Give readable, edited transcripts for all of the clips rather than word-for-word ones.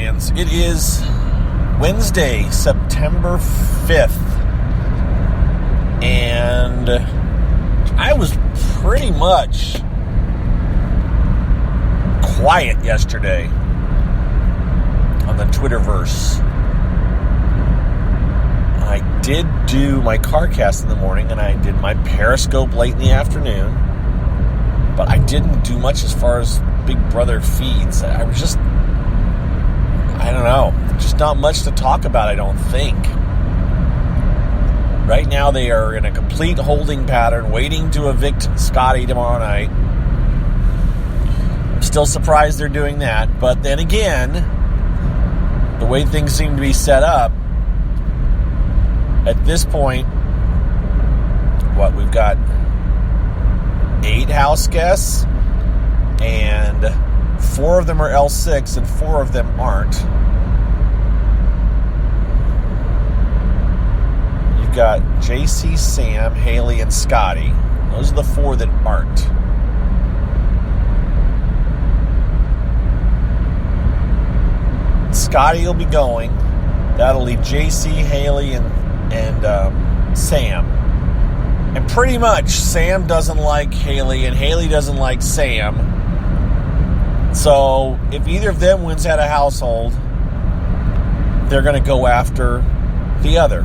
fans. It is Wednesday, September 5th, and I was pretty much quiet yesterday on the Twitterverse. I did do my carcast in the morning, and I did my Periscope late in the afternoon, but I didn't do much as far as Big Brother feeds. I was just, I don't know, just not much to talk about, I don't think. Right now they are in a complete holding pattern, waiting to evict Scotty tomorrow night. I'm still surprised they're doing that, but then again, the way things seem to be set up, at this point, we've got 8 house guests, and 4 of them are L6, and 4 of them aren't. You've got JC, Sam, Haley, and Scotty. Those are the 4 that aren't. Scotty will be going. That'll leave JC, Haley, and Sam. And pretty much Sam doesn't like Haley and Haley doesn't like Sam. So if either of them wins out of household, they're going to go after the other.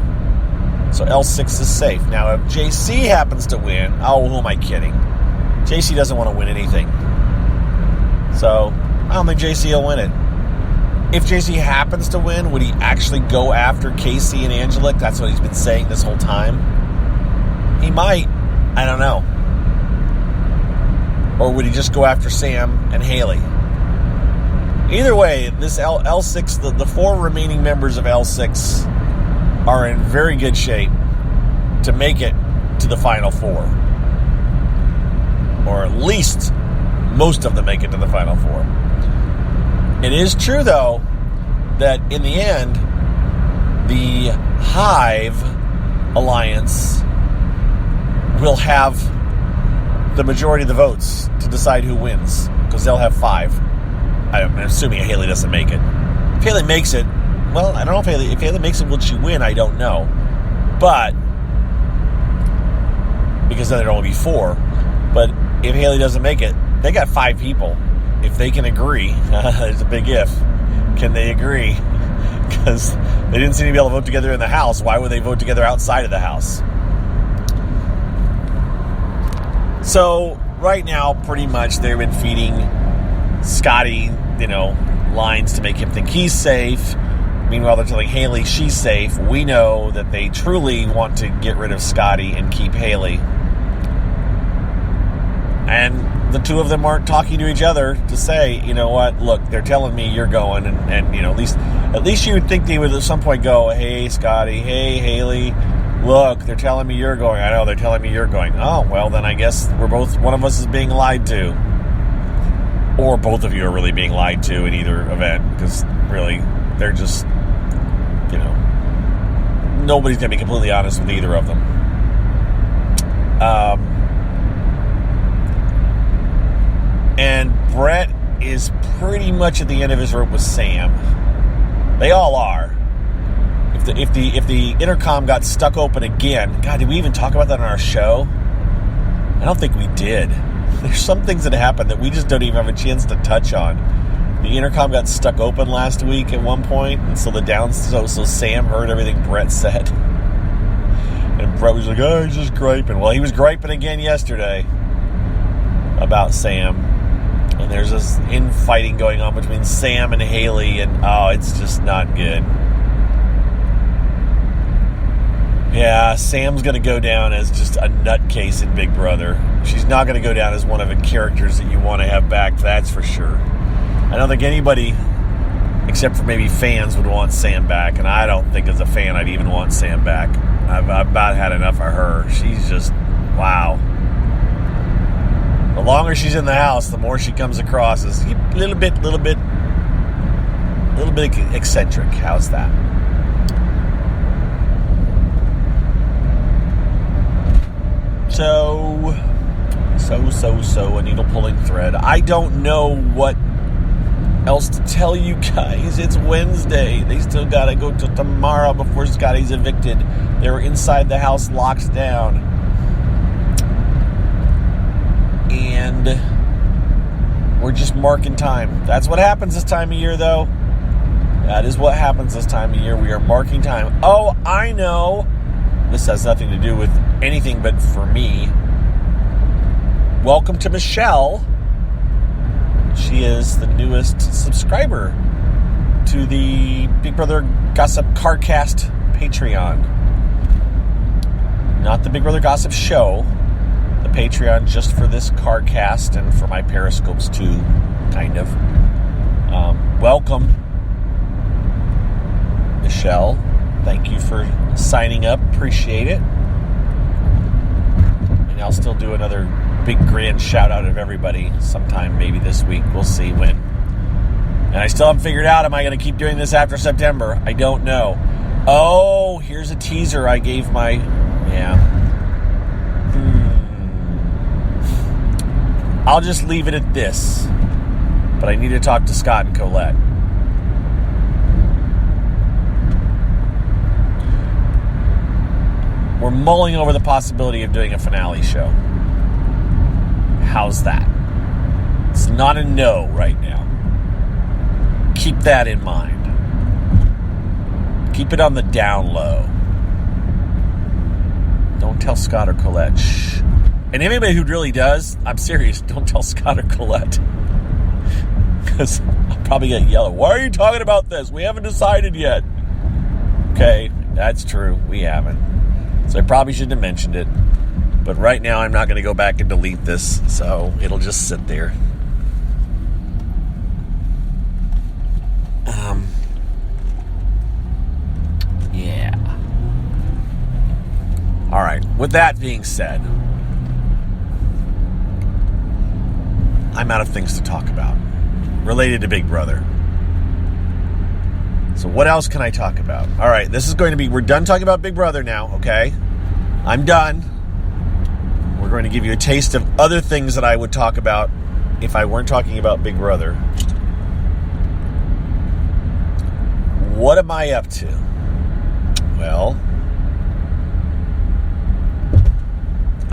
So L6 is safe. Now if JC happens to win, oh, who am I kidding? JC doesn't want to win anything. So I don't think JC will win it. If JC happens to win, would he actually go after Casey and Angelique? That's what he's been saying this whole time. He might. I don't know. Or would he just go after Sam and Haley? Either way, this L6, the 4 remaining members of L6 are in very good shape to make it to the final 4. Or at least most of them make it to the final 4. It is true, though, that in the end, the Hive Alliance will have the majority of the votes to decide who wins, because they'll have 5. I'm assuming Haley doesn't make it. If Haley makes it, well, I don't know if Haley makes it, will she win? I don't know. But, because then there'll only be 4. But if Haley doesn't make it, they got 5 people. If they can agree, there's a big if. Can they agree? Because they didn't seem to be able to vote together in the house. Why would they vote together outside of the house? So, right now, pretty much, they've been feeding Scotty, lines to make him think he's safe. Meanwhile, they're telling Haley she's safe. We know that they truly want to get rid of Scotty and keep Haley. And the 2 of them aren't talking to each other to say, you know what, look, they're telling me you're going, and at least you would think they would at some point go, hey, Scotty, hey, Haley, look, they're telling me you're going. I know, they're telling me you're going. Oh, well, then I guess one of us is being lied to. Or both of you are really being lied to in either event, because really, they're just, nobody's going to be completely honest with either of them. And Brett is pretty much at the end of his rope with Sam. They all are. If the intercom got stuck open again, God, did we even talk about that on our show? I don't think we did. There's some things that happen that we just don't even have a chance to touch on. The intercom got stuck open last week at one point, and so so Sam heard everything Brett said. And Brett was like, oh, he's just griping. Well, he was griping again yesterday about Sam. And there's this infighting going on between Sam and Haley, and it's just not good. Yeah, Sam's going to go down as just a nutcase in Big Brother. She's not going to go down as one of the characters that you want to have back, that's for sure. I don't think anybody, except for maybe fans, would want Sam back, and I don't think as a fan I'd even want Sam back. I've about had enough of her. She's just, wow. The longer she's in the house, the more she comes across as a little bit eccentric. How's that? So, a needle pulling thread. I don't know what else to tell you guys. It's Wednesday. They still got to go till tomorrow before Scotty's evicted. They were inside the house, locked down. And we're just marking time. That's what happens this time of year, though. That is what happens this time of year. We are marking time. Oh, I know. This has nothing to do with anything but for me. Welcome to Michelle. She is the newest subscriber to the Big Brother Gossip Carcast Patreon. Not the Big Brother Gossip Show. The Patreon just for this Carcast and for my Periscopes too, kind of. Welcome, Michelle. Thank you for signing up. Appreciate it. And I'll still do another big grand shout out of everybody sometime maybe this week. We'll see when. And I still haven't figured out, am I going to keep doing this after September? I don't know. Oh, here's a teaser I gave my... Yeah. I'll just leave it at this. But I need to talk to Scott and Colette. We're mulling over the possibility of doing a finale show. How's that? It's not a no right now. Keep that in mind. Keep it on the down low. Don't tell Scott or Colette. Shh. And anybody who really does, I'm serious, don't tell Scott or Colette. Because I'll probably get yelled. Why are you talking about this? We haven't decided yet. Okay, that's true. We haven't. So I probably shouldn't have mentioned it. But right now, I'm not going to go back and delete this. So it'll just sit there. Yeah. All right. With that being said, I'm out of things to talk about related to Big Brother. So what else can I talk about? All right, this is going to be... We're done talking about Big Brother now, okay? I'm done. We're going to give you a taste of other things that I would talk about if I weren't talking about Big Brother. What am I up to? Well...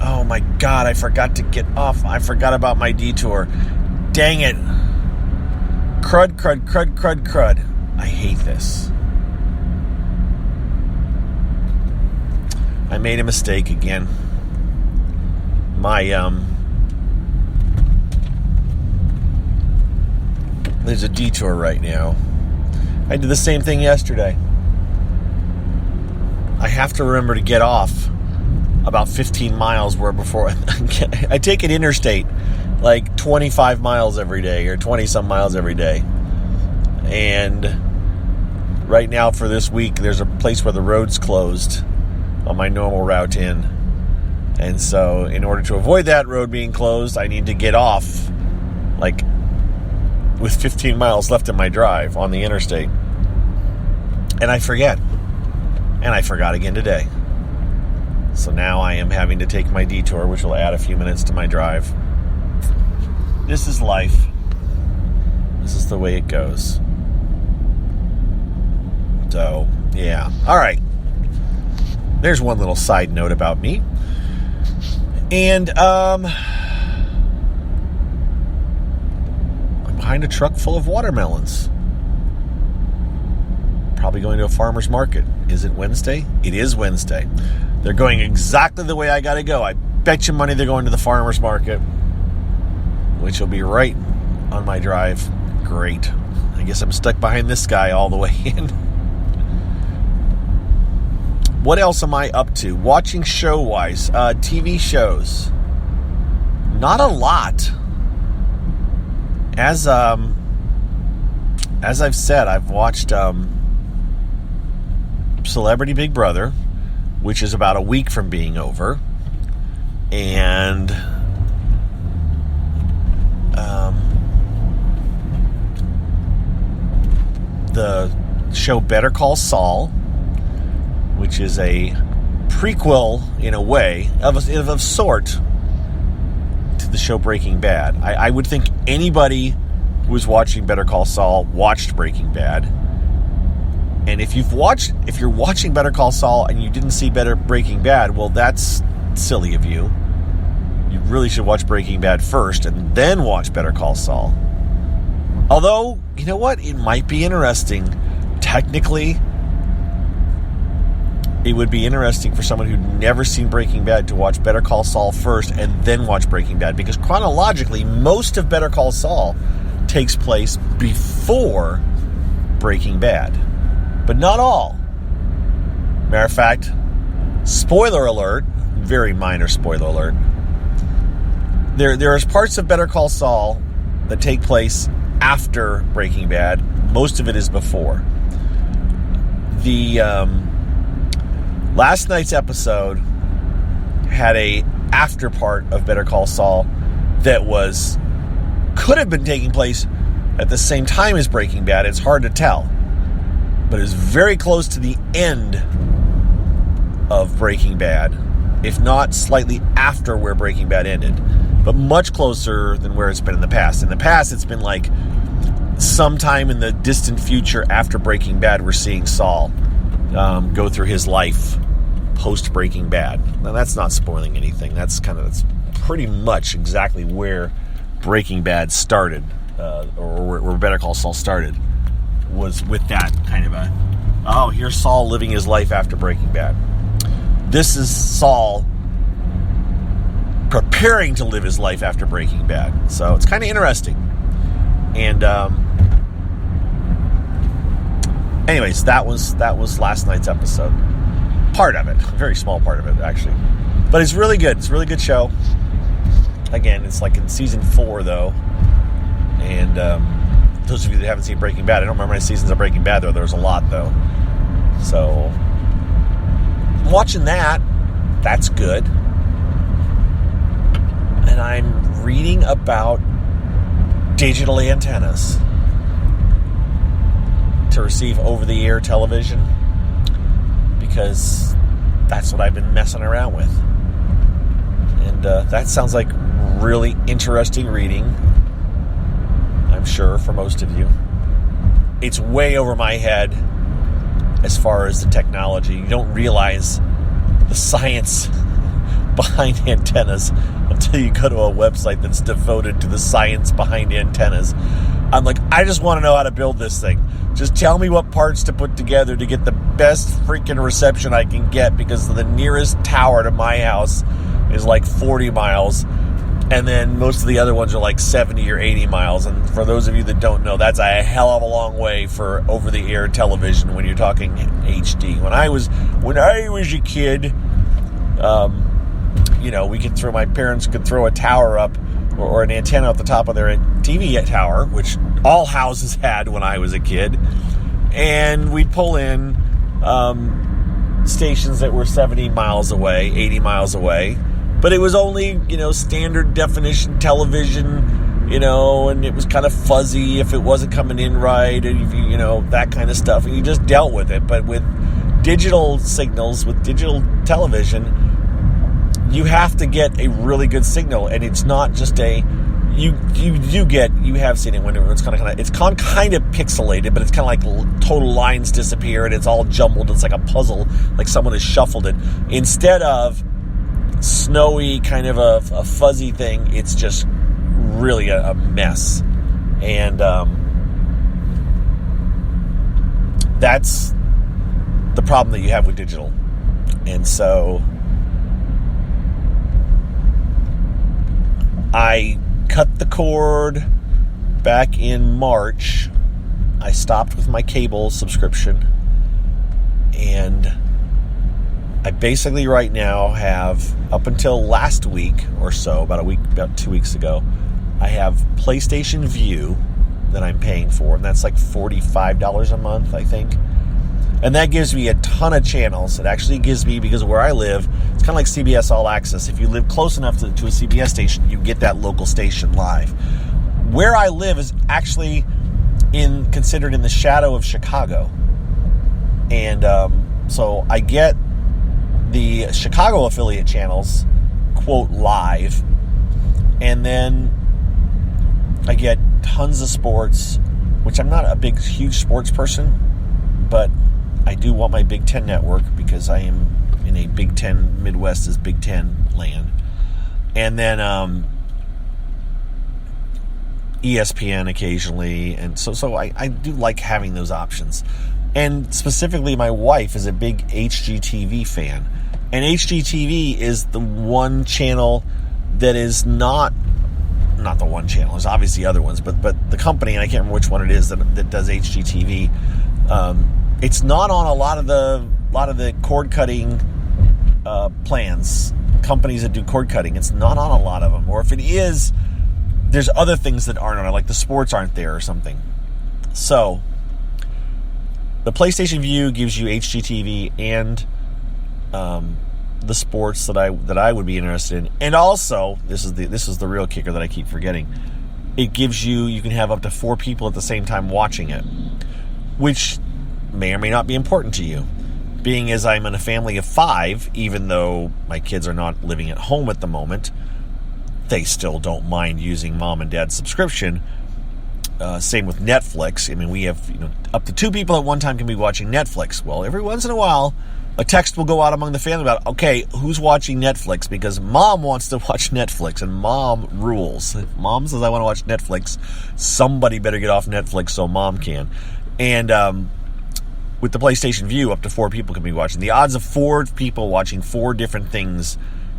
Oh my God, I forgot to get off. I forgot about my detour. Dang it. Crud, crud, crud, crud, crud. I hate this. I made a mistake again. There's a detour right now. I did the same thing yesterday. I have to remember to get off about 15 miles where before I take an interstate like 25 miles every day or 20 some miles every day. And right now for this week, there's a place where the road's closed on my normal route in. And so in order to avoid that road being closed, I need to get off like with 15 miles left in my drive on the interstate. And I forget. And I forgot again today. So now I am having to take my detour, which will add a few minutes to my drive. This is life. This is the way it goes. So, yeah. All right. There's one little side note about me. And, I'm behind a truck full of watermelons. Probably going to a farmer's market. Is it Wednesday? It is Wednesday. They're going exactly the way I gotta go. I bet you money they're going to the farmer's market, which will be right on my drive. Great. I guess I'm stuck behind this guy all the way in. What else am I up to? Watching show-wise. TV shows. Not a lot. As I've said, I've watched Celebrity Big Brother, which is about a week from being over, and the show Better Call Saul, which is a prequel, in a way, of a sort, to the show Breaking Bad. I would think anybody who was watching Better Call Saul watched Breaking Bad. And if you're watching Better Call Saul and you didn't see Breaking Bad, well, that's silly of you. You really should watch Breaking Bad first and then watch Better Call Saul. Although, you know what? It might be interesting. Technically, it would be interesting for someone who'd never seen Breaking Bad to watch Better Call Saul first and then watch Breaking Bad. Because chronologically, most of Better Call Saul takes place before Breaking Bad. But not all. Matter of fact, spoiler alert, very minor spoiler alert, there is parts of Better Call Saul that take place after Breaking Bad. Most of it is before. The last night's episode had a after part of Better Call Saul that could have been taking place at the same time as Breaking Bad. It's hard to tell. But it was very close to the end of Breaking Bad, if not slightly after where Breaking Bad ended, but much closer than where it's been in the past. In the past, it's been like sometime in the distant future after Breaking Bad, we're seeing Saul go through his life post Breaking Bad. Now, that's not spoiling anything. That's pretty much exactly where Breaking Bad started, or where Better Call Saul started. Was with that kind of here's Saul living his life after Breaking Bad. This is Saul preparing to live his life after Breaking Bad. So it's kind of interesting. And anyways, that was last night's episode. Part of it, a very small part of it actually, but it's really good. It's a really good show. Again, it's like in season 4 though, and those of you that haven't seen Breaking Bad, I don't remember how many seasons of Breaking Bad there was a lot though. So I'm watching that. That's good. And I'm reading about digital antennas to receive over-the-air television, because that's what I've been messing around with. And that sounds like really interesting reading, I'm sure, for most of you. It's way over my head as far as the technology. You don't realize the science behind antennas until you go to a website that's devoted to the science behind antennas. I'm like, I just want to know how to build this thing. Just tell me what parts to put together to get the best freaking reception I can get, because the nearest tower to my house is like 40 miles. And then most of the other ones are like 70 or 80 miles. And for those of you that don't know, that's a hell of a long way for over-the-air television when you're talking HD. When I was a kid, my parents could throw a tower up or an antenna at the top of their TV tower, which all houses had when I was a kid. And we'd pull in stations that were 70 miles away, 80 miles away. But it was only, standard definition television, and it was kind of fuzzy if it wasn't coming in right, and, that kind of stuff. And you just dealt with it. But with digital signals, with digital television, you have to get a really good signal. And it's not just you have seen it when it's kind of pixelated, but it's kind of like total lines disappear and it's all jumbled. It's like a puzzle, like someone has shuffled it. Instead of snowy kind of a fuzzy thing, it's just really a mess. And that's the problem that you have with digital. And so I cut the cord back in March. I stopped with my cable subscription, and I basically right now have, up until last week or so, about 2 weeks ago, I have PlayStation Vue that I'm paying for, and that's like $45 a month, I think. And that gives me a ton of channels. It actually gives me, because of where I live, it's kind of like CBS All Access. If you live close enough to a CBS station, you get that local station live. Where I live is actually considered in the shadow of Chicago. And so I get the Chicago affiliate channels, quote, live, and then I get tons of sports, which I'm not a huge sports person, but I do want my Big Ten network because I am in a Big Ten, Midwest is Big Ten land. And then ESPN occasionally. And so I do like having those options. And specifically, my wife is a big HGTV fan. And HGTV is the one channel that is not the one channel. There's obviously other ones, but the company, and I can't remember which one it is that does HGTV. It's not on a lot of the cord cutting plans. Companies that do cord cutting, it's not on a lot of them. Or if it is, there's other things that aren't on it, like the sports aren't there or something. So the PlayStation Vue gives you HGTV and the sports that I would be interested in, and also this is the real kicker that I keep forgetting. It gives you can have up to 4 people at the same time watching it, which may or may not be important to you. Being as I'm in a family of 5, even though my kids are not living at home at the moment, they still don't mind using mom and dad's subscription. Same with Netflix. I mean, we have up to 2 people at one time can be watching Netflix. Well, every once in a while, a text will go out among the family about, okay, who's watching Netflix? Because mom wants to watch Netflix, and mom rules. If mom says, I want to watch Netflix, somebody better get off Netflix so mom can. And with the PlayStation Vue, up to 4 people can be watching. The odds of 4 people watching 4 different things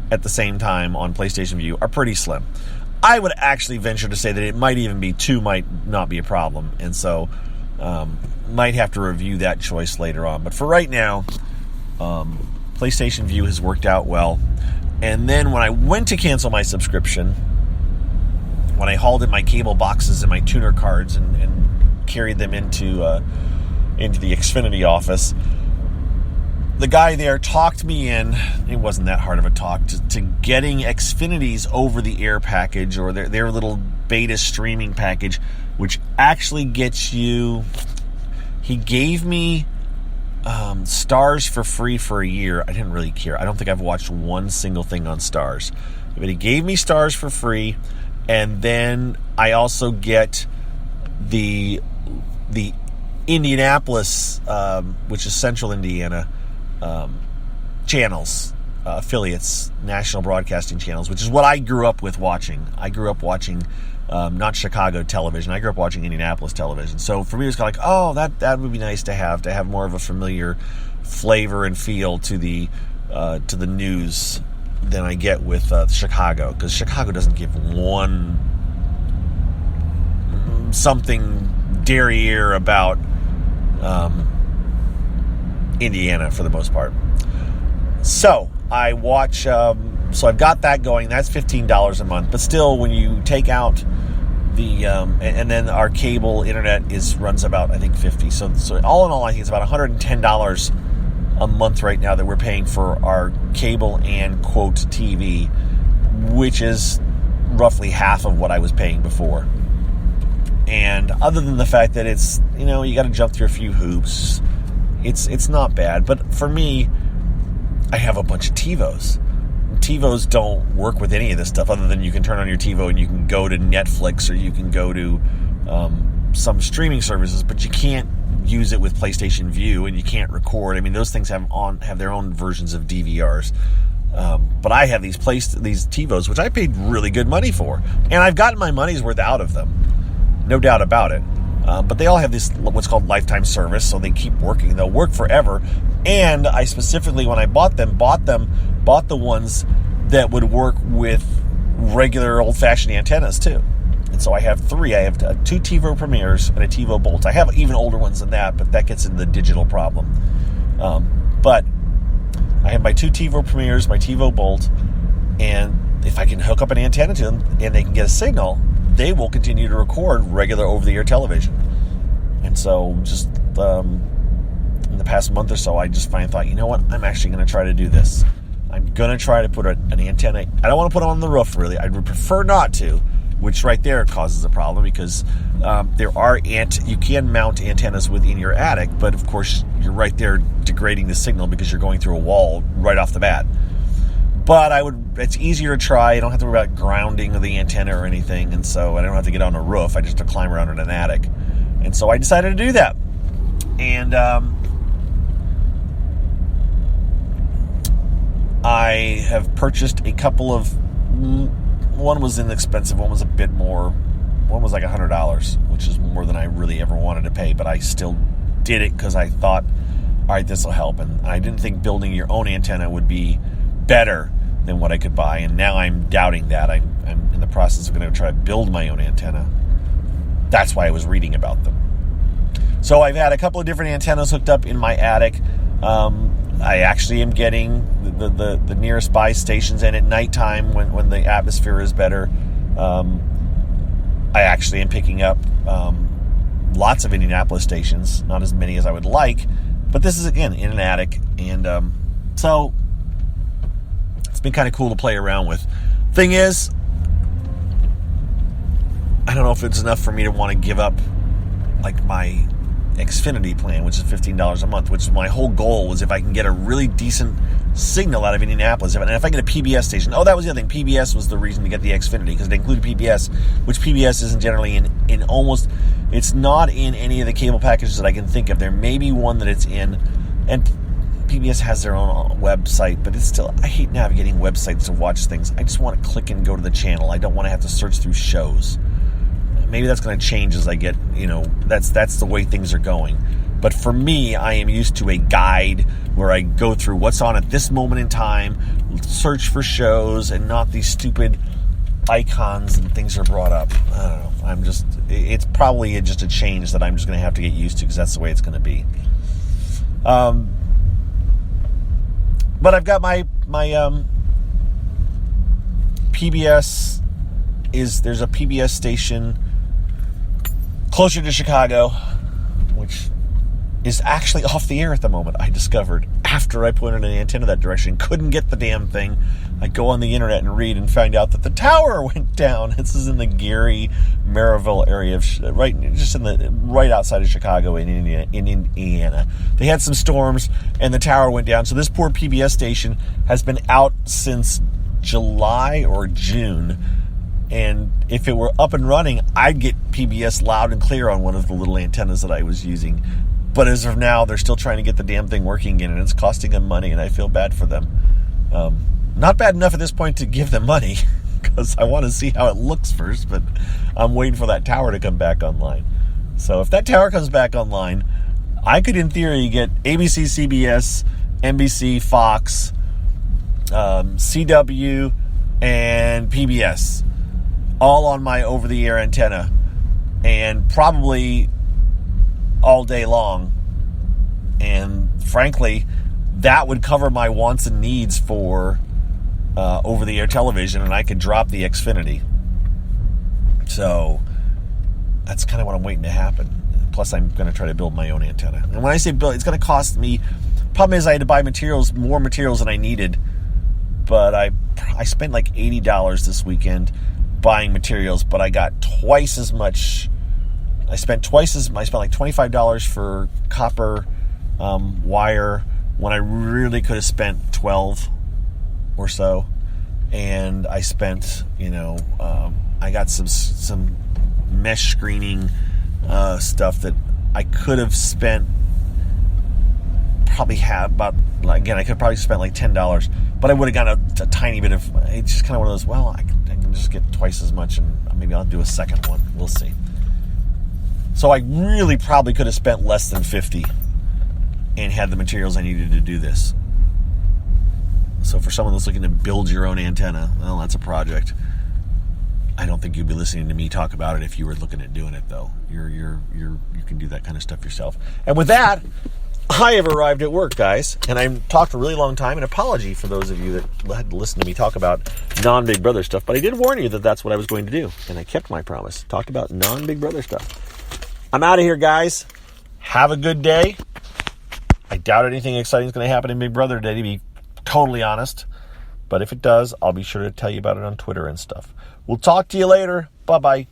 at the same time on PlayStation Vue are pretty slim. I would actually venture to say that it might even be 2 might not be a problem. And so might have to review that choice later on. But for right now, PlayStation Vue has worked out well. And then when I went to cancel my subscription, when I hauled in my cable boxes and my tuner cards and carried them into the Xfinity office, the guy there talked me in. It wasn't that hard of a talk to getting Xfinity's over-the-air package, or their little beta streaming package, which actually gets you. He gave me Stars for free for a year. I didn't really care. I don't think I've watched one single thing on Stars, but he gave me Stars for free, and then I also get the Indianapolis, which is Central Indiana, channels, affiliates, national broadcasting channels, which is what I grew up with watching. I grew up watching not Chicago television. I grew up watching Indianapolis television. So for me, it was kind of like, oh, that would be nice to have more of a familiar flavor and feel to the news than I get with Chicago, because Chicago doesn't give one something derriere about Indiana for the most part. So I watch. So I've got that going. That's $15 a month. But still, when you take out the and then our cable internet runs about, I think, $50. So all in all, I think it's about $110 a month right now that we're paying for our cable and quote TV, which is roughly half of what I was paying before. And other than the fact that it's, you got to jump through a few hoops, it's not bad. But for me, I have a bunch of TiVos. TiVos don't work with any of this stuff other than you can turn on your TiVo and you can go to Netflix or you can go to some streaming services, but you can't use it with PlayStation Vue and you can't record. I mean, those things have their own versions of DVRs. But I have these TiVos, which I paid really good money for, and I've gotten my money's worth out of them. No doubt about it. But they all have this, what's called lifetime service, so they keep working. They'll work forever. And I specifically, when I bought the ones that would work with regular old-fashioned antennas, too. And so I have 3. I have 2 TiVo Premiers and a TiVo Bolt. I have even older ones than that, but that gets into the digital problem. But I have my 2 TiVo Premiers, my TiVo Bolt, and if I can hook up an antenna to them and they can get a signal, they will continue to record regular over-the-air television. And so just in the past month or so, I just finally thought, you know what, I'm actually going to try to do this. I'm going to try to put an antenna. I don't want to put it on the roof, really. I would prefer not to, which right there causes a problem because you can mount antennas within your attic, but of course you're right there degrading the signal because you're going through a wall right off the bat. But it's easier to try. I don't have to worry about grounding of the antenna or anything. And so I don't have to get on a roof. I just have to climb around in an attic. And so I decided to do that. And I have purchased a couple of, one was inexpensive, one was a bit more, one was like $100, which is more than I really ever wanted to pay, but I still did it because I thought, all right, this will help. And I didn't think building your own antenna would be better than what I could buy, and now I'm doubting that. I'm in the process of going to try to build my own antenna. That's why I was reading about them. So I've had a couple of different antennas hooked up in my attic. I actually am getting the nearest buy stations, and at nighttime when the atmosphere is better, I actually am picking up lots of Indianapolis stations, not as many as I would like, but this is, again, in an attic, and so it's been kind of cool to play around with. Thing is, I don't know if it's enough for me to want to give up like my Xfinity plan, which is $15 a month, which is my whole goal, was if I can get a really decent signal out of Indianapolis, and if I get a PBS station. Oh, that was the other thing. PBS was the reason to get the Xfinity, because it included PBS, which PBS isn't generally in almost, it's not in any of the cable packages that I can think of. There may be one that it's in, and PBS has their own website, but it's still, I hate navigating websites to watch things. I just want to click and go to the channel. I don't want to have to search through shows. Maybe that's going to change as I get, that's the way things are going. But for me, I am used to a guide where I go through what's on at this moment in time, search for shows, and not these stupid icons and things are brought up. I don't know. It's probably just a change that I'm just going to have to get used to, because that's the way it's going to be. But I've got my PBS, there's a PBS station closer to Chicago, which is actually off the air at the moment, I discovered, after I pointed an antenna that direction. Couldn't get the damn thing. I go on the internet and read and find out that the tower went down. This is in the Gary, Maryville area of right outside of Chicago in Indiana. They had some storms and the tower went down. So this poor PBS station has been out since July or June. And if it were up and running, I'd get PBS loud and clear on one of the little antennas that I was using. But as of now, they're still trying to get the damn thing working again, and it's costing them money, and I feel bad for them. Not bad enough at this point to give them money, because I want to see how it looks first, but I'm waiting for that tower to come back online. So if that tower comes back online, I could, in theory, get ABC, CBS, NBC, Fox, CW, and PBS, all on my over-the-air antenna, and probably all day long. And frankly, that would cover my wants and needs for over-the-air television, and I could drop the Xfinity. So that's kind of what I'm waiting to happen. Plus, I'm going to try to build my own antenna. And when I say build, it's going to cost me. Problem is, I had to buy more materials than I needed. But I spent like $80 this weekend buying materials, but I got twice as much. I spent like $25 for copper wire when I really could have spent $12 or so. And I spent, I got some mesh screening stuff that I could have spent, I could probably spent like $10, but I would have gotten a tiny bit of, it's just kind of one of those, well, I can just get twice as much, and maybe I'll do a second one. We'll see. So I really probably could have spent less than $50 and had the materials I needed to do this. So for someone that's looking to build your own antenna, well, that's a project. I don't think you'd be listening to me talk about it if you were looking at doing it, though. You can do that kind of stuff yourself. And with that, I have arrived at work, guys, and I've talked a really long time. An apology for those of you that had to listen to me talk about non-Big Brother stuff, but I did warn you that that's what I was going to do, and I kept my promise. Talked about non-Big Brother stuff. I'm out of here, guys. Have a good day. I doubt anything exciting is going to happen in Big Brother today, to be totally honest. But if it does, I'll be sure to tell you about it on Twitter and stuff. We'll talk to you later. Bye-bye.